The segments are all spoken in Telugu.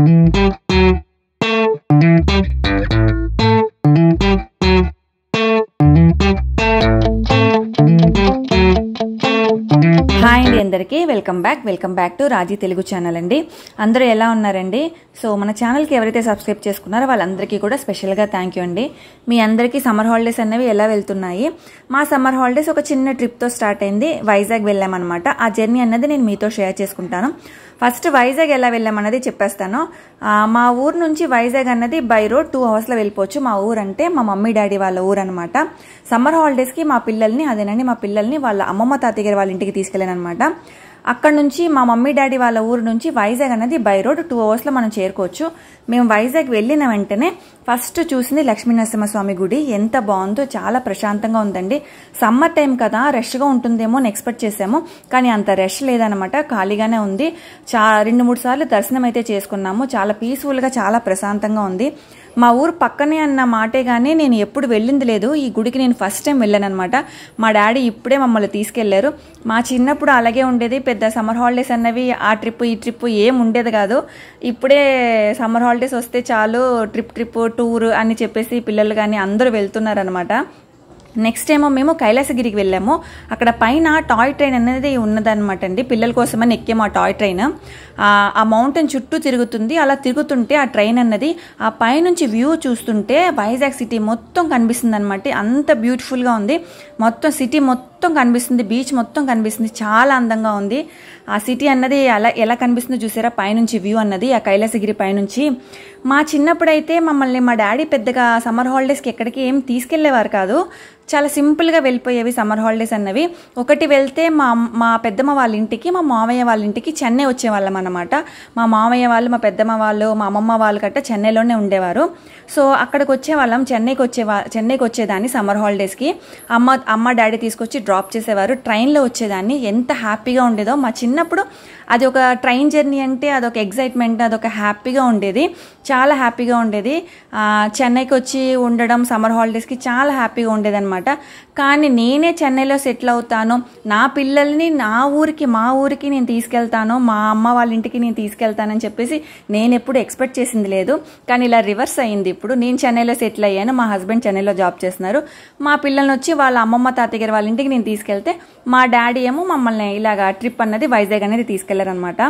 హాయ్ అండి అందరికీ welcome back to Raji Telugu channel అండి. అందరూ ఎలా ఉన్నారండి? సో మన ఛానల్కి ఎవరైతే సబ్స్క్రైబ్ చేసుకున్నారో వాళ్ళందరికీ కూడా స్పెషల్గా థ్యాంక్ యూ అండి. మీ అందరికీ సమ్మర్ హాలిడేస్ అనేవి ఎలా వెళ్తున్నాయి? మా సమ్మర్ హాలిడేస్ ఒక చిన్న ట్రిప్తో స్టార్ట్ అయింది. వైజాగ్ వెళ్ళామన్నమాట. ఆ జర్నీ అన్నది నేను మీతో షేర్ చేసుకుంటాను. ఫస్ట్ వైజాగ్ ఎలా వెళ్ళామన్నది చెప్పేస్తాను. మా ఊరు నుంచి వైజాగ్ అన్నది బై రోడ్ 2 అవర్స్లో వెళ్ళిపోవచ్చు. మా ఊరు అంటే మా మమ్మీ డాడీ వాళ్ళ ఊరు అనమాట. సమ్మర్ హాలిడేస్కి మా పిల్లల్ని వాళ్ళ అమ్మమ్మ తాతయ్య గారి వాళ్ళ ఇంటికి తీసుకెళ్ళాను అనమాట. అక్కడ నుంచి మా మమ్మీ డాడీ వాళ్ళ ఊరు నుంచి వైజాగ్ అనేది బై రోడ్ 2 అవర్స్లో మనం చేరుకోవచ్చు. మేము వైజాగ్ వెళ్ళిన వెంటనే ఫస్ట్ చూసింది లక్ష్మీనరసింహస్వామి గుడి. ఎంత బాగుందో, చాలా ప్రశాంతంగా ఉందండి. సమ్మర్ టైం కదా, రష్గా ఉంటుందేమో అని ఎక్స్పెక్ట్ చేసాము, కానీ అంత రష్ లేదనమాట. ఖాళీగానే ఉంది. 2-3 సార్లు దర్శనం అయితే చేసుకున్నాము. చాలా పీస్ఫుల్గా, చాలా ప్రశాంతంగా ఉంది. మా ఊరు పక్కనే అన్న మాటే కానీ నేను ఎప్పుడు వెళ్ళింది లేదు. ఈ గుడికి నేను ఫస్ట్ టైం వెళ్ళాను అనమాట. మా డాడీ ఇప్పుడే మమ్మల్ని తీసుకెళ్లారు. మా చిన్నప్పుడు అలాగే ఉండేది. పెద్ద సమ్మర్ హాలిడేస్ అన్నవి ఆ ట్రిప్ ఈ ట్రిప్ ఏం ఉండేది కాదు. ఇప్పుడే సమ్మర్ హాలిడేస్ వస్తే చాలు ట్రిప్ టూర్ అని చెప్పేసి పిల్లలు కానీ అందరూ వెళ్తున్నారనమాట. నెక్స్ట్ ఏమో మేము కైలాసగిరికి వెళ్ళాము. అక్కడ పైన టాయ్ ట్రైన్ అనేది ఉన్నదనమాట అండి. పిల్లల కోసమని ఎక్కాము ఆ టాయ్ ట్రైన్. ఆ మౌంటైన్ చుట్టూ తిరుగుతుంది. అలా తిరుగుతుంటే ఆ ట్రైన్ అన్నది ఆ పైనుంచి వ్యూ చూస్తుంటే వైజాగ్ సిటీ మొత్తం కనిపిస్తుంది అనమాట. అంత బ్యూటిఫుల్గా ఉంది. మొత్తం సిటీ మొత్తం కనిపిస్తుంది, బీచ్ మొత్తం కనిపిస్తుంది. చాలా అందంగా ఉంది. ఆ సిటీ అన్నది ఎలా కనిపిస్తుందో చూసారా పైనుంచి వ్యూ అన్నది, ఆ కైలాసగిరి పైనుంచి. మా చిన్నప్పుడైతే మమ్మల్ని మా డాడీ పెద్దగా సమ్మర్ హాలిడేస్కి ఎక్కడికి ఏం తీసుకెళ్లేవారు కాదు. చాలా సింపుల్గా వెళ్ళిపోయేవి సమ్మర్ హాలిడేస్ అన్నవి. ఒకటి వెళ్తే మా పెద్దమ్మ వాళ్ళ ఇంటికి, మా మామయ్య వాళ్ళ ఇంటికి చెన్నై వచ్చేవాళ్ళం అనమాట. మా మామయ్య వాళ్ళు, మా పెద్దమ్మ వాళ్ళు, మా అమ్మమ్మ వాళ్ళు గట్ట చెన్నైలోనే ఉండేవారు. సో అక్కడికి వచ్చేవాళ్ళం. చెన్నైకి వచ్చేదాన్ని సమ్మర్ హాలిడేస్కి. అమ్మ డాడీ తీసుకొచ్చి డ్రాప్ చేసేవారు. ట్రైన్లో వచ్చేదాన్ని. ఎంత హ్యాపీగా ఉండేదో. మా చిన్నప్పుడు అది ఒక ట్రైన్ జర్నీ అంటే అదొక ఎగ్జైట్మెంట్, అదొక హ్యాపీగా ఉండేది. చాలా హ్యాపీగా ఉండేది. చెన్నైకి వచ్చి ఉండడం సమ్మర్ హాలిడేస్కి చాలా హ్యాపీగా ఉండేది అనమాట. కానీ నేనే చెన్నైలో సెటిల్ అవుతాను, నా పిల్లల్ని మా ఊరికి నేను తీసుకెళ్తాను, మా అమ్మ వాళ్ళ ఇంటికి నేను తీసుకెళ్తానని చెప్పేసి నేను ఎప్పుడు ఎక్స్పెక్ట్ చేసింది లేదు. కానీ ఇలా రివర్స్ అయ్యింది. ఇప్పుడు నేను చెన్నైలో సెటిల్ అయ్యాను, మా హస్బెండ్ చెన్నైలో జాబ్ చేస్తున్నారు. మా పిల్లల్ని వచ్చి వాళ్ళ అమ్మమ్మ తాతయ్య గారి వాళ్ళ ఇంటికి నేను తీసుకెళ్తే మా డాడీ ఏమో మమ్మల్ని ఇలాగా ట్రిప్ అన్నది వైజాగ్ అనేది తీసుకెళ్లారనమాట.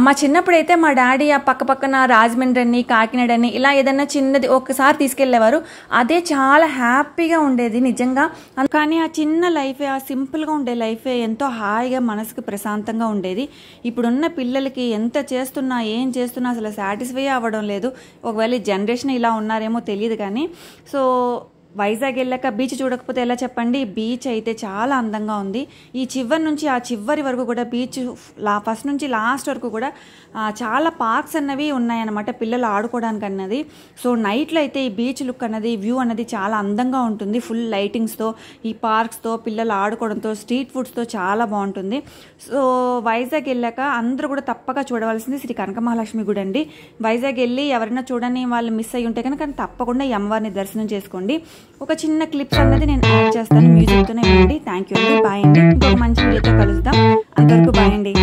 మా చిన్నప్పుడు అయితే మా డాడీ ఆ పక్కన రాజమండ్రి అని, కాకినాడ అని ఇలా ఏదైనా చిన్నది ఒకసారి తీసుకెళ్లేవారు. అదే చాలా హ్యాపీగా ఉండేది నిజంగా. కానీ ఆ చిన్న లైఫే, ఆ సింపుల్గా ఉండే లైఫే ఎంతో హాయిగా మనసుకు ప్రశాంతంగా ఉండేది. ఇప్పుడున్న పిల్లలకి ఎంత చేస్తున్నా, ఏం చేస్తున్నా అసలు సాటిస్ఫై అవ్వడం లేదు. ఒకవేళ ఈ జనరేషన్ ఇలా ఉన్నారేమో తెలియదు కానీ. సో వైజాగ్ వెళ్ళాక బీచ్ చూడకపోతే ఎలా చెప్పండి? బీచ్ అయితే చాలా అందంగా ఉంది. ఈ చివరి నుంచి ఆ చివరి వరకు కూడా బీచ్ ఫస్ట్ నుంచి లాస్ట్ వరకు కూడా చాలా పార్క్స్ అన్నవి ఉన్నాయన్నమాట పిల్లలు ఆడుకోవడానికి అన్నది. సో నైట్లో అయితే ఈ బీచ్ లుక్ అన్నది, వ్యూ అన్నది చాలా అందంగా ఉంటుంది. ఫుల్ లైటింగ్స్తో, ఈ పార్క్స్తో, పిల్లలు ఆడుకోవడంతో, స్ట్రీట్ ఫుడ్స్తో చాలా బాగుంటుంది. సో వైజాగ్ వెళ్ళాక అందరూ కూడా తప్పక చూడవలసింది శ్రీ కనకమహాలక్ష్మి గుడి అండి. వైజాగ్ వెళ్ళి ఎవరైనా చూడని వాళ్ళు మిస్ అయ్యి ఉంటే కనుక తప్పకుండా ఈ అమ్మవారిని దర్శనం చేసుకోండి. ఒక చిన్న క్లిప్స్ అన్నది నేను యాడ్ చేస్తాను, మ్యూజిక్తోనే వినండి. థ్యాంక్ యూ అండి. బాయ్ అండి. ఇంకొక మంచి వీడియోతో కలుద్దాం. అంతవరకు బాయ్ అండి.